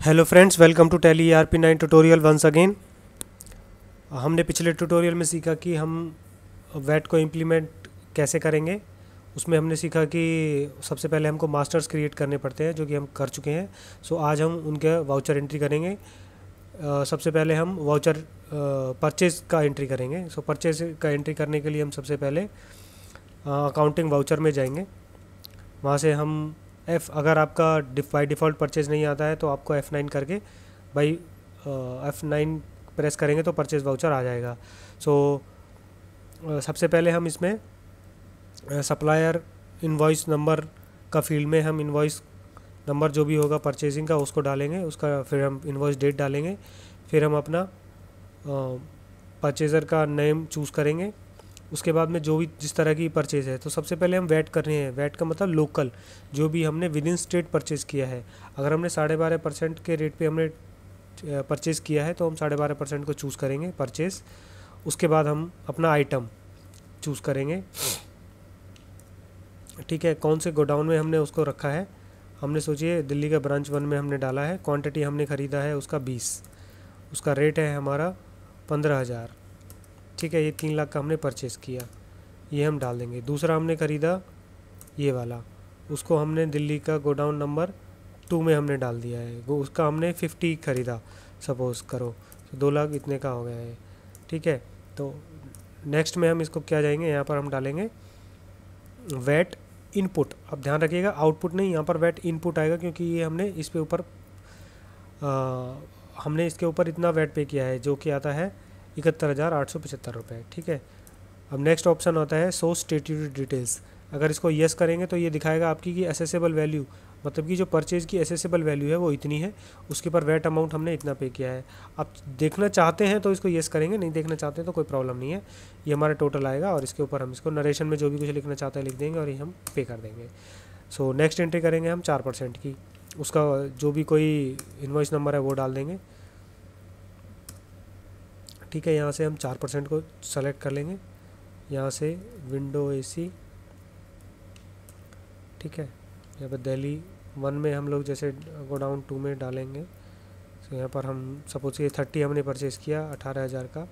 Hello friends, welcome to Tally ERP9 tutorial once again. हमने पिछले tutorial में सीखा कि हम वैट को इम्प्लीमेंट कैसे करेंगे। उसमें हमने सीखा कि सबसे पहले हमको मास्टर्स क्रिएट करने पड़ते हैं, जो कि हम कर चुके हैं। सो आज हम उनके वाउचर एंट्री करेंगे। सबसे पहले हम वाउचर परचेज़ का एंट्री करेंगे। सो परचेज़ का एंट्री करने के लिए हम सबसे पहले अकाउंटिंग वाउचर में जाएंगे। वहाँ से हम अगर आपका बाई डिफ़ॉल्ट परचेज़ नहीं आता है तो आपको F9 करके बाई F9 प्रेस करेंगे तो परचेज़ वाउचर आ जाएगा। सो सबसे पहले हम इसमें सप्लायर इनवॉइस नंबर का फील्ड में हम इनवॉइस नंबर जो भी होगा परचेजिंग का उसको डालेंगे, उसका फिर हम इनवॉइस डेट डालेंगे, फिर हम अपना परचेज़र का नेम चूज़ करेंगे। उसके बाद में जो भी जिस तरह की परचेज़ है, तो सबसे पहले हम वैट कर रहे हैं। वैट का मतलब लोकल, जो भी हमने विद इन स्टेट परचेज़ किया है। अगर हमने 12.5% के रेट पे हमने परचेज़ किया है तो हम 12.5% को चूज़ करेंगे परचेज़। उसके बाद हम अपना आइटम चूज़ करेंगे। ठीक है, कौन से गोडाउन में हमने उसको रखा है। हमने सोचिए दिल्ली का ब्रांच 1 में हमने डाला है। क्वांटिटी हमने ख़रीदा है उसका 20, उसका रेट है हमारा 15,000। ठीक है, ये 3 लाख का हमने परचेज़ किया, ये हम डाल देंगे। दूसरा हमने ख़रीदा ये वाला, उसको हमने दिल्ली का गोडाउन नंबर 2 में हमने डाल दिया है। वो उसका हमने 50 ख़रीदा सपोज़ करो, तो 2 लाख इतने का हो गया है। ठीक है, तो नेक्स्ट में हम इसको क्या जाएंगे, यहाँ पर हम डालेंगे वैट इनपुट। अब ध्यान रखिएगा आउटपुट नहीं, यहाँ पर वैट इनपुट आएगा, क्योंकि ये हमने इस पे ऊपर हमने इसके ऊपर इतना वैट पे किया है, जो कि आता है 71,875 रुपये। ठीक है, अब नेक्स्ट ऑप्शन आता है सो स्टेट्यूटरी डिटेल्स। अगर इसको यस करेंगे तो ये दिखाएगा आपकी कि एसेसेबल वैल्यू, मतलब कि जो परचेज़ की एसेसेबल वैल्यू है वो इतनी है, उसके ऊपर वैट अमाउंट हमने इतना पे किया है। आप देखना चाहते हैं तो इसको यस करेंगे, नहीं देखना चाहते हैं तो कोई प्रॉब्लम नहीं है। ये हमारा टोटल आएगा और इसके ऊपर हम इसको नरेशन में जो भी कुछ लिखना चाहते हैं लिख देंगे और ये हम पे कर देंगे। सो नेक्स्ट एंट्री करेंगे हम 4% की, उसका जो भी कोई इनवॉइस नंबर है वो डाल देंगे। ठीक है, यहाँ से हम 4% को सेलेक्ट कर लेंगे, यहाँ से विंडो AC। ठीक है, यहाँ पर दिल्ली 1 में हम लोग जैसे गोडाउन 2 में डालेंगे। तो यहाँ पर हम सपोज ये 30 हमने परचेज़ किया 18,000 का।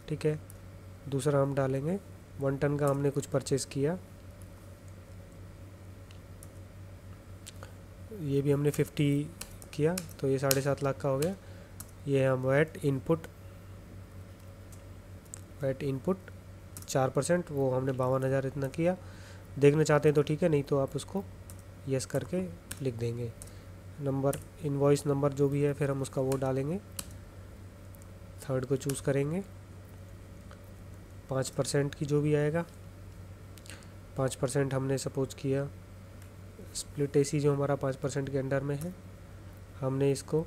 ठीक है, दूसरा हम डालेंगे 1 टन का हमने कुछ परचेज़ किया, ये भी हमने 50 किया, तो ये 7.5 लाख का हो गया। ये हम वैट इनपुट 4%, वो हमने 52,000 इतना किया। देखना चाहते हैं तो ठीक है, नहीं तो आप उसको यस करके लिख देंगे। नंबर इनवॉइस नंबर जो भी है फिर हम उसका वो डालेंगे, थर्ड को चूज़ करेंगे। 5% की जो भी आएगा, 5% हमने सपोज किया स्प्लिट AC जो हमारा 5% के अंडर में है, हमने इसको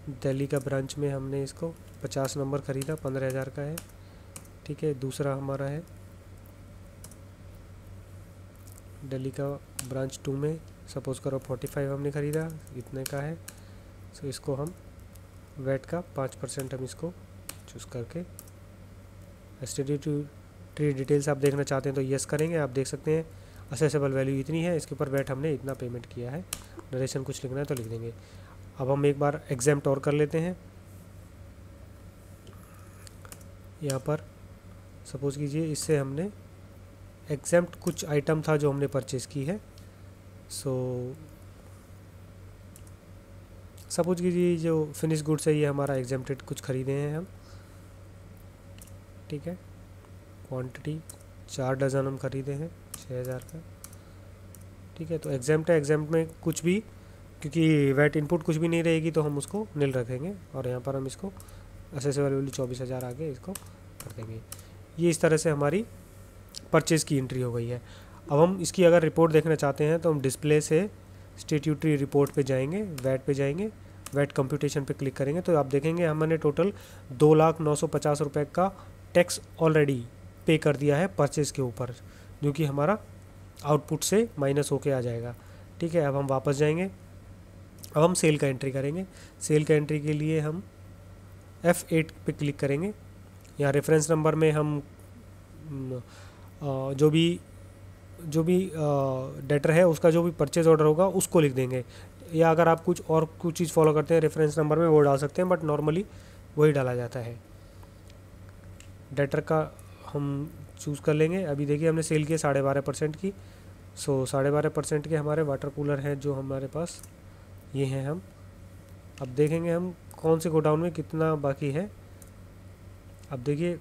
दिल्ली का ब्रांच में हमने इसको 50 नंबर ख़रीदा, 15,000 का है। ठीक है, दूसरा हमारा है दिल्ली का ब्रांच 2 में सपोज़ करो 45 हमने ख़रीदा, इतने का है। सो इसको हम वैट का 5% हम इसको चूज़ करके स्टेट्यूटरी डिटेल्स आप देखना चाहते हैं तो यस करेंगे। आप देख सकते हैं असेसेबल वैल्यू इतनी है, इसके ऊपर वैट हमने इतना पेमेंट किया है। नरेशन कुछ लिखना है तो लिख देंगे। अब हम एक बार एग्जाम्प्ट और कर लेते हैं। यहाँ पर सपोज़ कीजिए इससे हमने एग्जाम्प्ट कुछ आइटम था जो हमने परचेज़ की है। सो सपोज कीजिए जो फिनिश गुड्स है ये हमारा एग्जाम्प्टेड कुछ ख़रीदे हैं हम। ठीक है, क्वांटिटी 4 डज़न हम ख़रीदे हैं 6,000 का। ठीक है, तो एग्जाम्प्ट है, एग्जाम्प्ट में कुछ भी, क्योंकि वैट इनपुट कुछ भी नहीं रहेगी तो हम उसको नील रखेंगे और यहाँ पर हम इसको असेसेबल वैल्यू 24,000 आगे इसको कर देंगे। ये इस तरह से हमारी परचेज़ की एंट्री हो गई है। अब हम इसकी अगर रिपोर्ट देखना चाहते हैं तो हम डिस्प्ले से स्टेट्यूटरी रिपोर्ट पे जाएंगे, वैट पे जाएंगे, वैट कंप्यूटेशन पे क्लिक करेंगे तो आप देखेंगे हमने टोटल 2,0950 रुपये का टैक्स ऑलरेडी पे कर दिया है परचेज़ के ऊपर, जो कि हमारा आउटपुट से माइनस होके आ जाएगा। ठीक है, अब हम वापस जाएंगे, अब हम सेल का एंट्री करेंगे। सेल का एंट्री के लिए हम F8 पे क्लिक करेंगे। यहाँ रेफरेंस नंबर में हम जो भी डेटर है उसका जो भी परचेज ऑर्डर होगा उसको लिख देंगे। या अगर आप कुछ चीज़ फॉलो करते हैं रेफरेंस नंबर में वो डाल सकते हैं, बट नॉर्मली वही डाला जाता है। डेटर का हम चूज़ कर लेंगे। अभी देखिए हमने सेल किया 12.5% की। सो 12.5% के हमारे वाटर कूलर हैं जो हमारे पास ये हैं। हम अब देखेंगे हम कौन से गोडाउन में कितना बाकी है। अब देखिए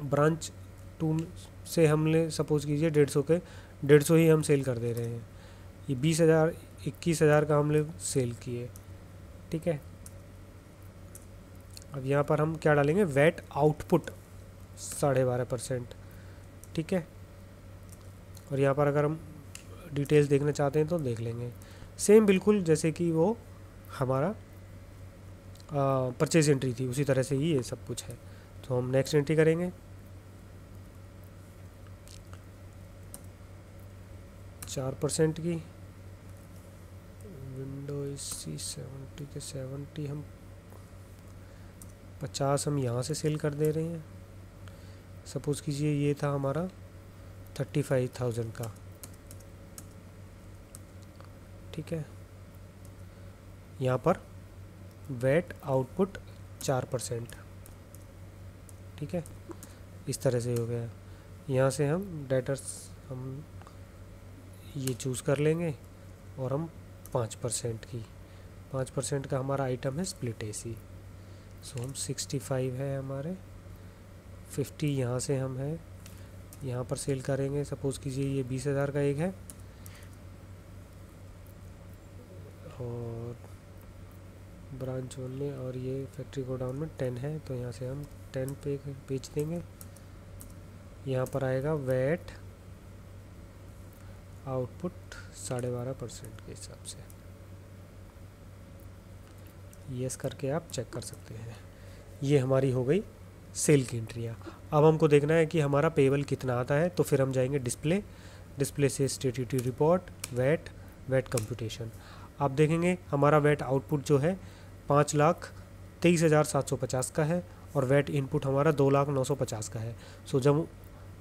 ब्रांच 2 से हमने सपोज़ कीजिए 150 ही हम सेल कर दे रहे हैं। ये 20,000 21,000 का हमने सेल किए, ठीक है। अब यहाँ पर हम क्या डालेंगे, वेट आउटपुट 12.5%, ठीक है। और यहाँ पर अगर हम डिटेल्स देखना चाहते हैं तो देख लेंगे, सेम बिल्कुल जैसे कि वो हमारा परचेज एंट्री थी उसी तरह से ही ये सब कुछ है। तो हम नेक्स्ट एंट्री करेंगे। 4% की विंडो एसी 70 के 70 हम 50 हम यहाँ से सेल कर दे रहे हैं। सपोज़ कीजिए ये था हमारा 35,000 का, ठीक है। यहाँ पर वेट आउटपुट 4%, ठीक है। इस तरह से हो गया। यहाँ से हम डेटर्स हम ये चूज़ कर लेंगे और हम 5% का हमारा आइटम है स्प्लिट एसी। सो हम 65 है हमारे, 50 यहाँ से हम है यहाँ पर सेल करेंगे। सपोज़ कीजिए ये 20,000 का एक है और ब्रांच 1 में, और ये फैक्ट्री गोडाउन में 10 है तो यहाँ से हम 10 पे बेच देंगे। यहाँ पर आएगा वेट आउटपुट 12.5% के हिसाब से। यस करके आप चेक कर सकते हैं। ये हमारी हो गई सेल की एंट्रियाँ। अब हमको देखना है कि हमारा पेबल कितना आता है, तो फिर हम जाएंगे डिस्प्ले से स्टेटिटी रिपोर्ट, वेट कंप्यूटेशन। आप देखेंगे हमारा वेट आउटपुट जो है 5,23,750 का है और वेट इनपुट हमारा 2,09,50 का है। सो जब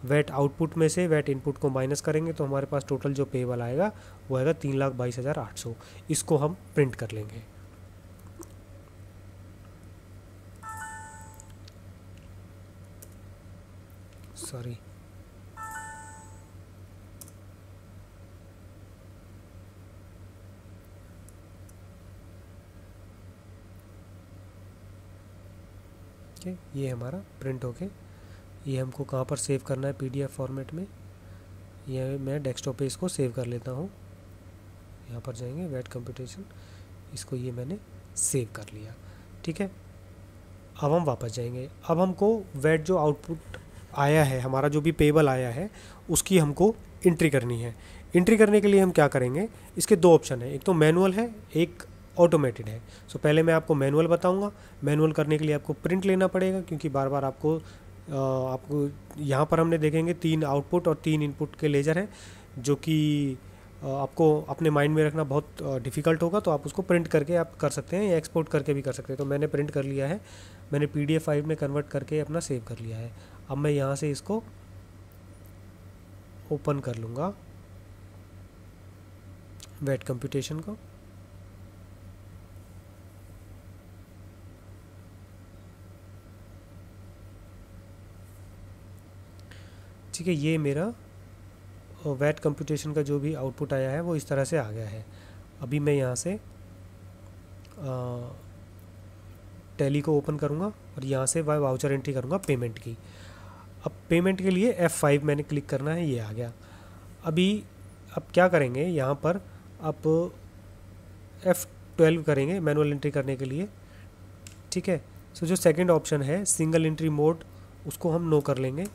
वेट आउटपुट में से वेट इनपुट को माइनस करेंगे तो हमारे पास टोटल जो पेबल आएगा वो आएगा 3,22,800। इसको हम प्रिंट कर लेंगे। सॉरी, ठीक है। ये हमारा प्रिंट होके ये हमको कहाँ पर सेव करना है, पीडीएफ फॉर्मेट में। ये मैं डेस्कटॉप पे इसको सेव कर लेता हूँ। यहाँ पर जाएंगे वेट कंप्यूटेशन, इसको ये मैंने सेव कर लिया, ठीक है। अब हम वापस जाएंगे। अब हमको वेट जो आउटपुट आया है, हमारा जो भी पेबल आया है उसकी हमको एंट्री करनी है। एंट्री करने के लिए हम क्या करेंगे, इसके दो ऑप्शन है, एक तो मैनुअल है, एक ऑटोमेटेड है। सो पहले मैं आपको मैनुअल बताऊंगा। मैनुअल करने के लिए आपको प्रिंट लेना पड़ेगा, क्योंकि बार बार आपको यहाँ पर हमने देखेंगे 3 आउटपुट और 3 इनपुट के लेज़र हैं, जो कि आपको अपने माइंड में रखना बहुत डिफ़िकल्ट होगा। तो आप उसको प्रिंट करके आप कर सकते हैं या एक्सपोर्ट करके भी कर सकते हैं। तो मैंने प्रिंट कर लिया है, मैंने PDF फाइल में कन्वर्ट करके अपना सेव कर लिया है। अब मैं यहाँ से इसको ओपन कर लूँगा वेट कंप्यूटेशन को। ठीक है, ये मेरा वेट कंप्यूटेशन का जो भी आउटपुट आया है वो इस तरह से आ गया है। अभी मैं यहाँ से टैली को ओपन करूँगा और यहाँ से वाउचर एंट्री करूँगा पेमेंट की। अब पेमेंट के लिए F5 मैंने क्लिक करना है, ये आ गया। अब क्या करेंगे, यहाँ पर आप F12 करेंगे मैनुअल एंट्री करने के लिए, ठीक है। सो जो सेकंड ऑप्शन है सिंगल एंट्री मोड, उसको हम नो कर लेंगे,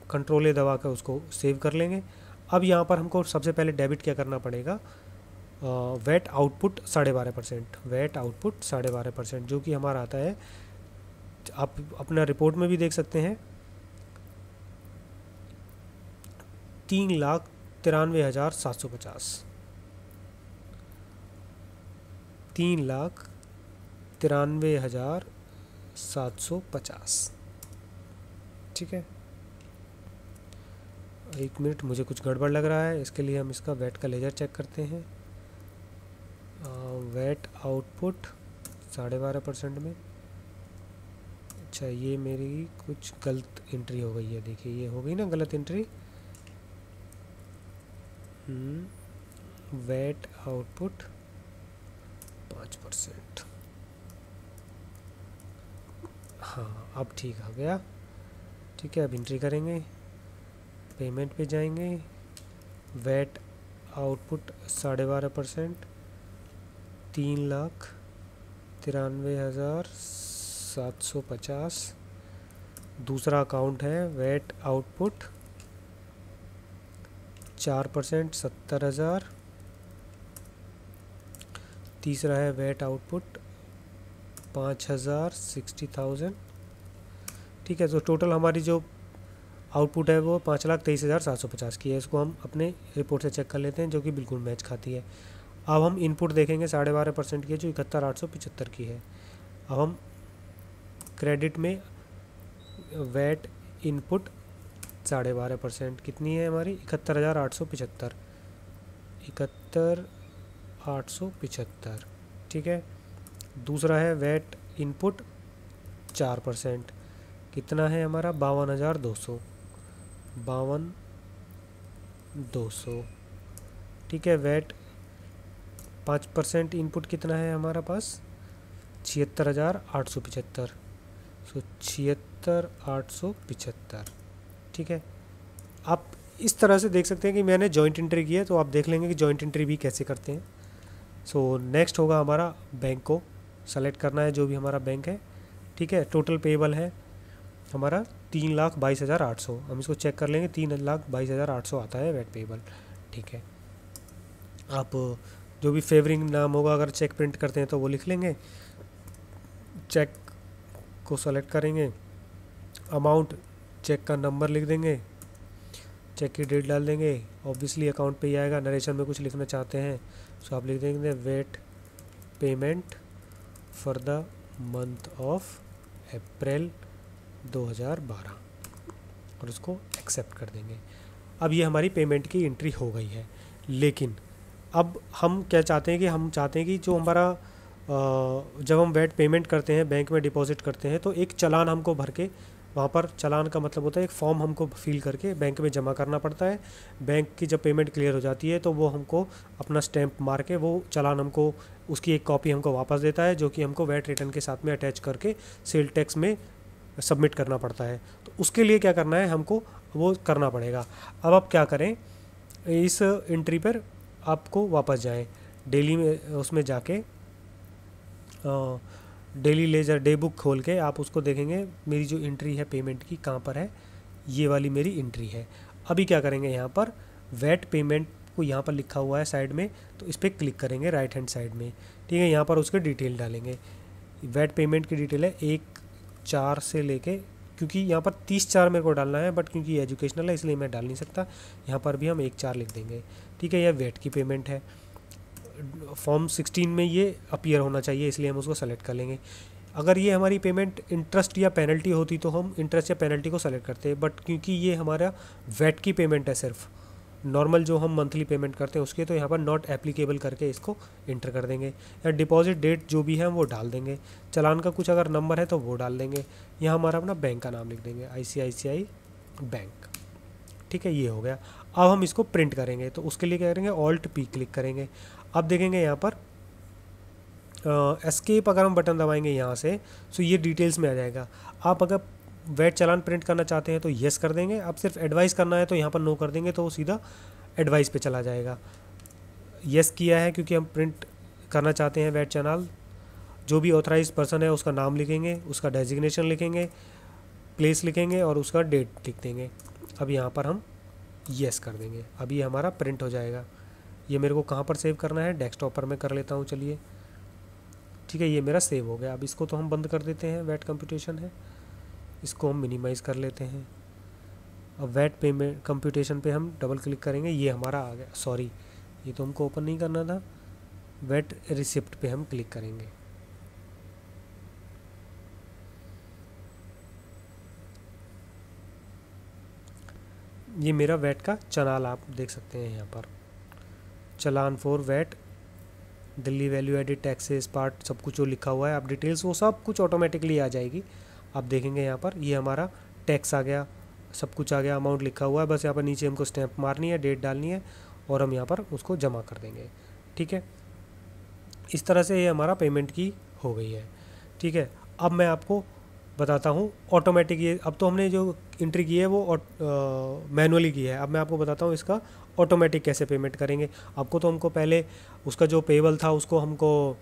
कंट्रोल ए दबा कर उसको सेव कर लेंगे। अब यहाँ पर हमको सबसे पहले डेबिट क्या करना पड़ेगा, वेट आउटपुट 12.5%, वेट आउटपुट 12.5%, जो कि हमारा आता है, आप अपना रिपोर्ट में भी देख सकते हैं, 3,93,750, 3,93,750, ठीक है। एक मिनट, मुझे कुछ गड़बड़ लग रहा है, इसके लिए हम इसका वेट का लेजर चेक करते हैं। वेट आउटपुट 12.5% में। अच्छा, ये मेरी कुछ गलत एंट्री हो गई है, देखिए ये हो गई ना गलत एंट्री। Wait output 5%। हाँ, अब ठीक हो गया। ठीक है, अब एंट्री करेंगे, पेमेंट पे जाएंगे, वेट आउटपुट 12.5%, 3,93,750। दूसरा अकाउंट है वेट आउटपुट 4%, 70,000। तीसरा है वेट आउटपुट 5,000, 60,000। ठीक है, तो टोटल हमारी जो आउटपुट है वो 5,23,750 की है। इसको हम अपने रिपोर्ट से चेक कर लेते हैं, जो कि बिल्कुल मैच खाती है। अब हम इनपुट देखेंगे 12.5% की है, जो 71,875 की है। अब हम क्रेडिट में वेट इनपुट 12.5% कितनी है हमारी, 71,875। 71,875। ठीक है। दूसरा है वेट इनपुट 4%, कितना है हमारा, 52,200। 52,200। ठीक है। वेट 5% इनपुट कितना है हमारा पास, 76,875। सो 76,875। ठीक है। आप इस तरह से देख सकते हैं कि मैंने जॉइंट एंट्री की है, तो आप देख लेंगे कि जॉइंट एंट्री भी कैसे करते हैं। सो नेक्स्ट होगा हमारा बैंक को सेलेक्ट करना है, जो भी हमारा बैंक है। ठीक है। टोटल पेबल है हमारा 3,22,800। हम इसको चेक कर लेंगे, 3,22,800 आता है वेट पेबल। ठीक है। आप जो भी फेवरिंग नाम होगा, अगर चेक प्रिंट करते हैं तो वो लिख लेंगे। चेक को सेलेक्ट करेंगे, अमाउंट चेक का नंबर लिख देंगे, चेक की डेट डाल देंगे। ऑब्वियसली अकाउंट पे ही आएगा। नरेशन में कुछ लिखना चाहते हैं तो आप लिख देंगे wait payment for the month of April 2012 और उसको एक्सेप्ट कर देंगे। अब ये हमारी पेमेंट की एंट्री हो गई है। लेकिन अब हम क्या चाहते हैं कि हम चाहते हैं कि जो हमारा जब हम वेट पेमेंट करते हैं, बैंक में डिपॉजिट करते हैं, तो एक चालान हमको भर के, वहाँ पर चालान का मतलब होता है एक फॉर्म हमको फिल करके बैंक में जमा करना पड़ता है। बैंक की जब पेमेंट क्लियर हो जाती है तो वो हमको अपना स्टैंप मार के वो चालान हमको, उसकी एक कॉपी हमको वापस देता है, जो कि हमको वेट रिटर्न के साथ में अटैच करके सेल टैक्स में सबमिट करना पड़ता है। तो उसके लिए क्या करना है, हमको वो करना पड़ेगा। अब आप क्या करें, इस एंट्री पर आपको वापस जाएं, डेली में उसमें जाके डेली लेजर डे बुक खोल के आप उसको देखेंगे, मेरी जो एंट्री है पेमेंट की कहाँ पर है, ये वाली मेरी एंट्री है। अभी क्या करेंगे, यहाँ पर वेट पेमेंट को यहाँ पर लिखा हुआ है साइड में, तो इस पर क्लिक करेंगे राइट हैंड साइड में। ठीक है। यहाँ पर उसके डिटेल डालेंगे। वेट पेमेंट की डिटेल है 1/4 से लेके, क्योंकि यहाँ पर 30/4 मेरे को डालना है, बट क्योंकि एजुकेशनल है इसलिए मैं डाल नहीं सकता। यहाँ पर भी हम 1/4 लिख देंगे। ठीक है। यह वेट की पेमेंट है, फॉर्म 16 में ये अपीयर होना चाहिए, इसलिए हम उसको सेलेक्ट कर लेंगे। अगर ये हमारी पेमेंट इंटरेस्ट या पेनल्टी होती तो हम इंटरेस्ट या पेनल्टी को सेलेक्ट करते, बट क्योंकि ये हमारा वेट की पेमेंट है, सिर्फ नॉर्मल जो हम मंथली पेमेंट करते हैं उसके, तो यहाँ पर नॉट एप्लीकेबल करके इसको इंटर कर देंगे। या डिपॉजिट डेट जो भी है वो डाल देंगे। चालान का कुछ अगर नंबर है तो वो डाल देंगे। यहाँ हमारा अपना बैंक का नाम लिख देंगे, ICICI बैंक। ठीक है, ये हो गया। अब हम इसको प्रिंट करेंगे, तो उसके लिए क्या करेंगे, Alt+P क्लिक करेंगे। अब देखेंगे यहाँ पर एस्केप अगर हम बटन दबाएंगे यहाँ से, तो ये डिटेल्स में आ जाएगा। आप अगर वेट चालान प्रिंट करना चाहते हैं तो येस कर देंगे। आप सिर्फ एडवाइस करना है तो यहाँ पर नो कर देंगे, तो वो सीधा एडवाइस पे चला जाएगा। येस किया है क्योंकि हम प्रिंट करना चाहते हैं वेट चालान। जो भी ऑथराइज पर्सन है उसका नाम लिखेंगे, उसका डेजिग्नेशन लिखेंगे, प्लेस लिखेंगे और उसका डेट लिख देंगे। अब यहाँ पर हम येस कर देंगे। अभी हमारा प्रिंट हो जाएगा। ये मेरे को कहाँ पर सेव करना है, डेस्कटॉप पर मैं कर लेता हूँ, चलिए। ठीक है, ये मेरा सेव हो गया। अब इसको तो हम बंद कर देते हैं, वेट कंप्यूटेशन है, इसको हम मिनिमाइज़ कर लेते हैं। अब वेट पेमेंट कंप्यूटेशन पे हम डबल क्लिक करेंगे, ये हमारा आ गया। सॉरी, ये तो हमको ओपन नहीं करना था। वेट रिसिप्ट पे हम क्लिक करेंगे। ये मेरा वेट का चालान आप देख सकते हैं यहाँ पर, चालान for VAT Delhi value added taxes part सब कुछ जो लिखा हुआ है, आप डिटेल्स वो सब कुछ ऑटोमेटिकली आ जाएगी। आप देखेंगे यहाँ पर ये हमारा टैक्स आ गया, सब कुछ आ गया, अमाउंट लिखा हुआ है, बस यहाँ पर नीचे हमको स्टैंप मारनी है, डेट डालनी है और हम यहाँ पर उसको जमा कर देंगे। ठीक है, इस तरह से ये हमारा पेमेंट की हो गई है। ठीक है, अब मैं आपको बताता हूँ ऑटोमेटिक, ये अब तो हमने जो एंट्री की है वो मैनुअली की है, अब मैं आपको बताता हूँ इसका ऑटोमेटिक कैसे पेमेंट करेंगे। आपको तो हमको पहले उसका जो पेबल था उसको हमको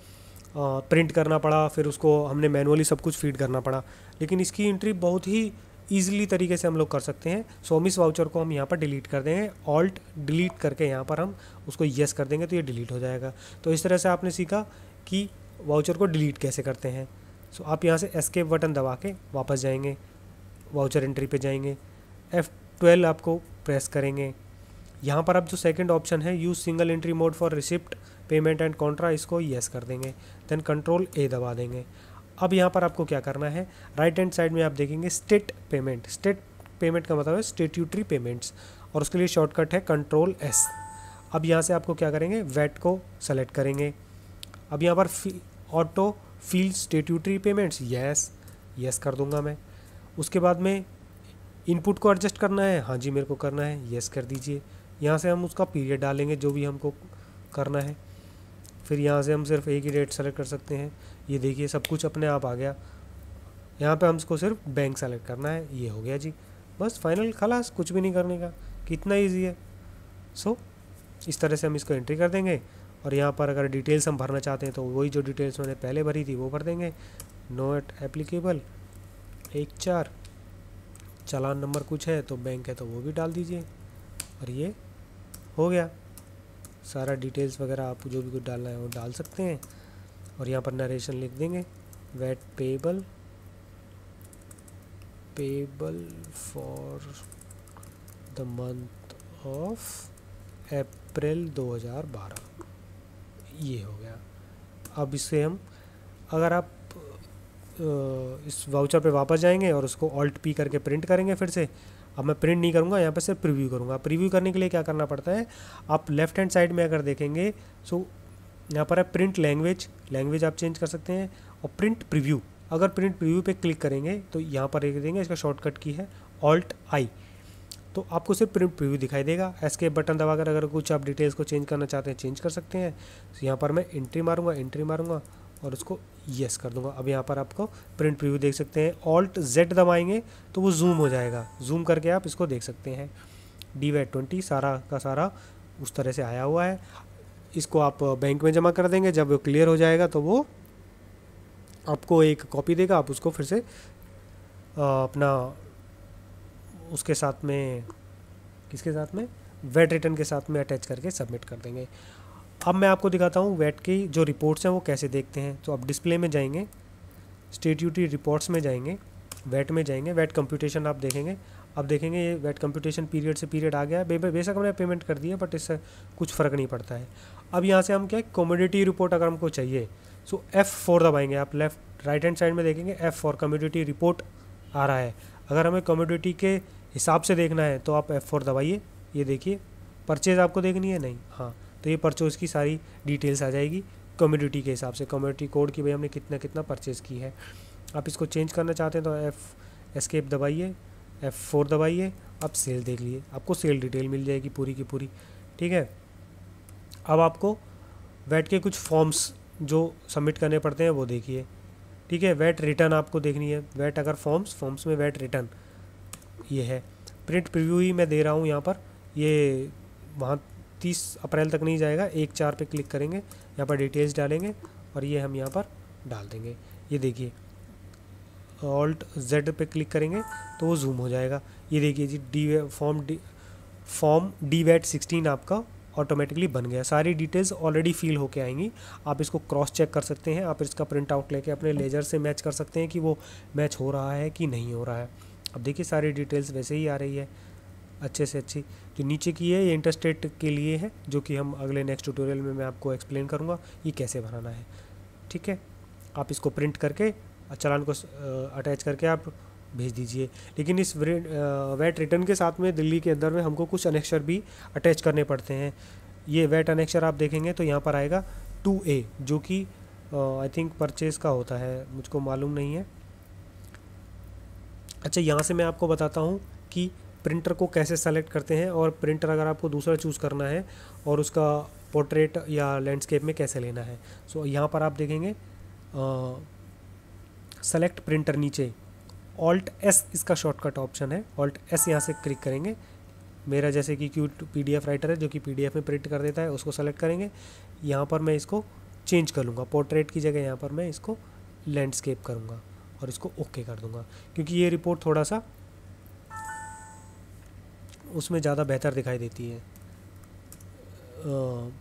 प्रिंट करना पड़ा, फिर उसको हमने मैनुअली सब कुछ फीड करना पड़ा, लेकिन इसकी एंट्री बहुत ही ईजिली तरीके से हम लोग कर सकते हैं। सो हम इस वाउचर को हम यहाँ पर डिलीट कर देंगे, ऑल्ट डिलीट करके यहाँ पर हम उसको येस कर देंगे तो ये डिलीट हो जाएगा। तो इस तरह से आपने सीखा कि वाउचर को डिलीट कैसे करते हैं। सो आप यहाँ से एस्केप बटन दबा के वापस जाएंगे, वाउचर एंट्री पे जाएंगे, F12 आपको प्रेस करेंगे। यहाँ पर आप जो सेकंड ऑप्शन है use single entry mode for receipt payment and Contra, इसको येस कर देंगे, देन कंट्रोल A दबा देंगे। अब यहाँ पर आपको क्या करना है, राइट हैंड साइड में आप देखेंगे स्टेट पेमेंट। स्टेट पेमेंट का मतलब है स्टेट्यूटरी पेमेंट्स, और उसके लिए शॉर्टकट है कंट्रोल S। अब यहाँ से आपको क्या करेंगे, वैट को सेलेक्ट करेंगे। अब यहाँ पर auto feel statutory payments, yes कर दूंगा मैं। उसके बाद में इनपुट को एडजस्ट करना है, हाँ जी मेरे को करना है, यस कर दीजिए। यहाँ से हम उसका पीरियड डालेंगे जो भी हमको करना है, फिर यहाँ से हम सिर्फ एक ही डेट सेलेक्ट कर सकते हैं। ये देखिए सब कुछ अपने आप आ गया। यहाँ पे हमको सिर्फ बैंक सेलेक्ट करना है, ये हो गया जी, बस फाइनल, खलास, कुछ भी नहीं करने का, कितना ईजी है। सो इस तरह से हम इसको एंट्री कर देंगे। और यहाँ पर अगर डिटेल्स हम भरना चाहते हैं तो वही जो डिटेल्स मैंने पहले भरी थी वो भर देंगे, नॉट एप्लीकेबल 1-4, चालान नंबर कुछ है तो बैंक है तो वो भी डाल दीजिए, और ये हो गया। सारा डिटेल्स वगैरह आप जो भी कुछ डालना है वो डाल सकते हैं। और यहाँ पर नरेशन लिख देंगे, VAT payable for the month of April 2012, ये हो गया। अब इससे हम, अगर आप इस वाउचर पे वापस जाएंगे और उसको ऑल्ट P करके प्रिंट करेंगे फिर से। अब मैं प्रिंट नहीं करूँगा, यहाँ पे सिर्फ प्रीव्यू करूँगा। प्रीव्यू करने के लिए क्या करना पड़ता है, आप लेफ्ट हैंड साइड में अगर देखेंगे सो यहाँ पर है प्रिंट लैंग्वेज आप चेंज कर सकते हैं, और प्रिंट प्रीव्यू, अगर प्रिंट प्रीव्यू पे क्लिक करेंगे तो यहाँ पर एक देंगे, इसका शॉर्टकट की है ऑल्ट I, तो आपको सिर्फ प्रिंट प्रीव्यू दिखाई देगा। एस्केप बटन दबाकर अगर कुछ आप डिटेल्स को चेंज करना चाहते हैं चेंज कर सकते हैं। तो यहाँ पर मैं एंट्री मारूंगा और उसको यस कर दूंगा। अब यहाँ पर आपको प्रिंट प्रीव्यू देख सकते हैं, ऑल्ट Z दबाएंगे तो वो जूम हो जाएगा, जूम करके आप इसको देख सकते हैं। DVAT 20 सारा का सारा उस तरह से आया हुआ है। इसको आप बैंक में जमा कर देंगे, जब वो क्लियर हो जाएगा तो वो आपको एक कॉपी देगा, आप उसको फिर से अपना उसके साथ में, किसके साथ में, वैट रिटर्न के साथ में अटैच करके सबमिट कर देंगे। अब मैं आपको दिखाता हूँ वैट की जो रिपोर्ट्स हैं वो कैसे देखते हैं। तो आप डिस्प्ले में जाएंगे, स्टेट्यूटरी रिपोर्ट्स में जाएंगे, वैट में जाएंगे, वैट कंप्यूटेशन आप देखेंगे। अब देखेंगे ये वैट कंप्यूटेशन पीरियड से पीरियड आ गया है, बेशक हमने पेमेंट कर दी है बट इससे कुछ फ़र्क नहीं पड़ता है। अब यहाँ से हम क्या, कमोडिटी रिपोर्ट अगर हमको चाहिए सो F4 दबाएंगे। आप लेफ्ट राइट हैंड साइड में देखेंगे F4 कमोडिटी रिपोर्ट आ रहा है। अगर हमें कमोडिटी के हिसाब से देखना है तो आप F4 दबाइए। ये देखिए परचेज़ आपको देखनी है, नहीं, हाँ, तो ये परचेज़ की सारी डिटेल्स आ जाएगी कमोडिटी के हिसाब से, कमोडिटी कोड की भाई हमने कितना कितना परचेज़ की है। आप इसको चेंज करना चाहते हैं तो एस्केप दबाइए, F4 दबाइए, आप सेल देख लीजिए, आपको सेल डिटेल मिल जाएगी पूरी की पूरी। ठीक है, अब आपको वैट के कुछ फॉर्म्स जो सबमिट करने पड़ते हैं वो देखिए। ठीक है, वैट रिटर्न आपको देखनी है, वैट अगर फॉर्म्स में वैट रिटर्न ये है। प्रिंट प्रीव्यू ही मैं दे रहा हूँ यहाँ पर, ये वहाँ 30 अप्रैल तक नहीं जाएगा। 1-4 पे क्लिक करेंगे, यहाँ पर डिटेल्स डालेंगे और ये हम यहाँ पर डाल देंगे। ये देखिए ऑल्ट Z पे क्लिक करेंगे तो वो जूम हो जाएगा। ये देखिए जी फॉर्म DVAT 16 आपका ऑटोमेटिकली बन गया। सारी डिटेल्स ऑलरेडी फिल होके आएंगी। आप इसको क्रॉस चेक कर सकते हैं, आप इसका प्रिंट आउट लेके अपने लेजर से मैच कर सकते हैं कि वो मैच हो रहा है कि नहीं हो रहा है। अब देखिए सारी डिटेल्स वैसे ही आ रही है, अच्छे से अच्छी। जो नीचे की है ये इंटरस्टेट के लिए है, जो कि हम अगले नेक्स्ट ट्यूटोरियल में मैं आपको एक्सप्लेन करूँगा ये कैसे बनाना है। ठीक है, आप इसको प्रिंट करके चालान को अटैच करके आप भेज दीजिए। लेकिन इस वैट रिटर्न के साथ में दिल्ली के अंदर में हमको कुछ अनेक्शर भी अटैच करने पड़ते हैं। ये वैट अनेक्शर आप देखेंगे तो यहाँ पर आएगा 2A जो कि आई थिंक परचेज का होता है, मुझको मालूम नहीं है। अच्छा, यहाँ से मैं आपको बताता हूँ कि प्रिंटर को कैसे सेलेक्ट करते हैं, और प्रिंटर अगर आपको दूसरा चूज़ करना है और उसका पोर्ट्रेट या लैंडस्केप में कैसे लेना है। सो यहाँ पर आप देखेंगे सेलेक्ट प्रिंटर, नीचे ऑल्ट एस इसका शॉर्टकट ऑप्शन है, ऑल्ट एस यहाँ से क्लिक करेंगे। मेरा जैसे कि क्यूट PDF राइटर है जो कि PDF में प्रिंट कर देता है, उसको सेलेक्ट करेंगे। यहाँ पर मैं इसको चेंज कर लूँगा, पोर्ट्रेट की जगह यहाँ पर मैं इसको लैंडस्केप करूँगा और इसको ओके कर दूँगा, क्योंकि ये रिपोर्ट थोड़ा सा उसमें ज़्यादा बेहतर दिखाई देती है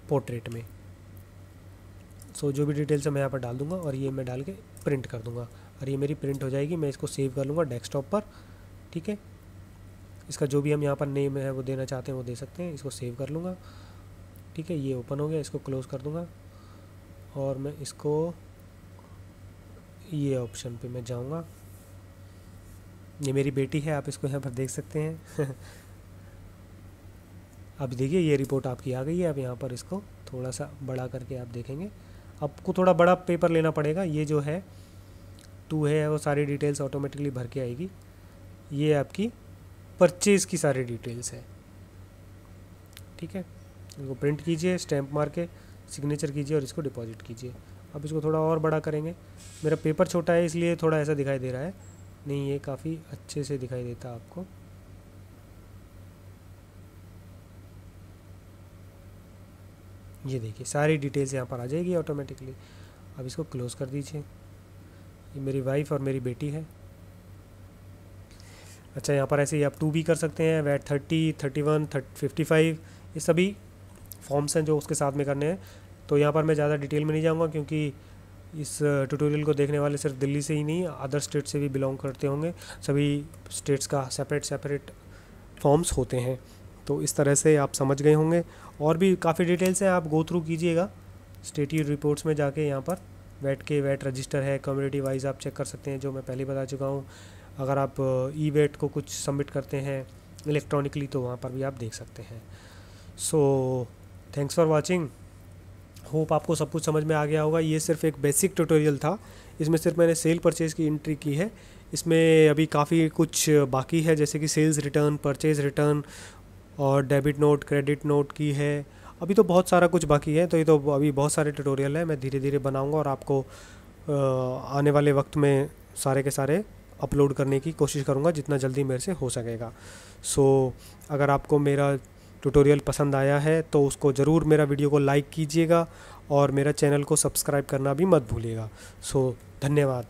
पोर्ट्रेट में। सो जो भी डिटेल्स है मैं यहाँ पर डाल दूँगा और ये मैं डाल के प्रिंट कर दूँगा और ये मेरी प्रिंट हो जाएगी। मैं इसको सेव कर लूँगा डेस्कटॉप पर, ठीक है। इसका जो भी हम यहाँ पर नेम है वो देना चाहते हैं वो दे सकते हैं। इसको सेव कर लूँगा, ठीक है। ये ओपन हो गया, इसको क्लोज़ कर दूँगा और मैं इसको ये ऑप्शन पे मैं जाऊँगा। ये मेरी बेटी है, आप इसको यहाँ पर देख सकते हैं। अब देखिए ये रिपोर्ट आपकी आ गई है। अब यहाँ पर इसको थोड़ा सा बड़ा करके आप देखेंगे, आपको थोड़ा बड़ा पेपर लेना पड़ेगा। ये जो है 2 है वो सारी डिटेल्स ऑटोमेटिकली भर के आएगी। ये आपकी परचेज़ की सारी डिटेल्स है, ठीक है। इसको प्रिंट कीजिए, स्टैंप मार के सिग्नेचर कीजिए और इसको डिपॉजिट कीजिए। अब इसको थोड़ा और बड़ा करेंगे। मेरा पेपर छोटा है इसलिए थोड़ा ऐसा दिखाई दे रहा है, नहीं ये काफ़ी अच्छे से दिखाई देता आपको। ये देखिए सारी डिटेल्स यहाँ पर आ जाएगी ऑटोमेटिकली। अब इसको क्लोज़ कर दीजिए। ये मेरी वाइफ और मेरी बेटी है। अच्छा, यहाँ पर ऐसे ही आप 2 भी कर सकते हैं, वैट 30, 31, 55, ये सभी फॉर्म्स हैं जो उसके साथ में करने हैं। तो यहाँ पर मैं ज़्यादा डिटेल में नहीं जाऊँगा, क्योंकि इस ट्यूटोरियल को देखने वाले सिर्फ दिल्ली से ही नहीं अदर स्टेट से भी बिलोंग करते होंगे। सभी स्टेट्स का सेपरेट फॉर्म्स होते हैं, तो इस तरह से आप समझ गए होंगे। और भी काफ़ी डिटेल्स हैं, आप गो थ्रू कीजिएगा स्टेटी रिपोर्ट्स में जाके। यहाँ पर वैट रजिस्टर है, कम्युनिटी वाइज आप चेक कर सकते हैं जो मैं पहले बता चुका हूँ। अगर आप ई-वेट को कुछ सबमिट करते हैं इलेक्ट्रॉनिकली तो वहाँ पर भी आप देख सकते हैं। So thanks for watching, hope आपको सब कुछ समझ में आ गया होगा। ये सिर्फ एक बेसिक ट्यूटोरियल था, इसमें सिर्फ मैंने सेल परचेज़ की एंट्री की है। इसमें अभी काफ़ी कुछ बाकी है, जैसे कि सेल्स रिटर्न, परचेज़ रिटर्न और डेबिट नोट, क्रेडिट नोट की है। अभी तो बहुत सारा कुछ बाकी है, तो ये तो अभी बहुत सारे ट्यूटोरियल है। मैं धीरे धीरे बनाऊंगा और आपको आने वाले वक्त में सारे के सारे अपलोड करने की कोशिश करूंगा जितना जल्दी मेरे से हो सकेगा। सो अगर आपको मेरा ट्यूटोरियल पसंद आया है तो उसको ज़रूर मेरा वीडियो को लाइक कीजिएगा और मेरा चैनल को सब्सक्राइब करना भी मत भूलिएगा। सो धन्यवाद।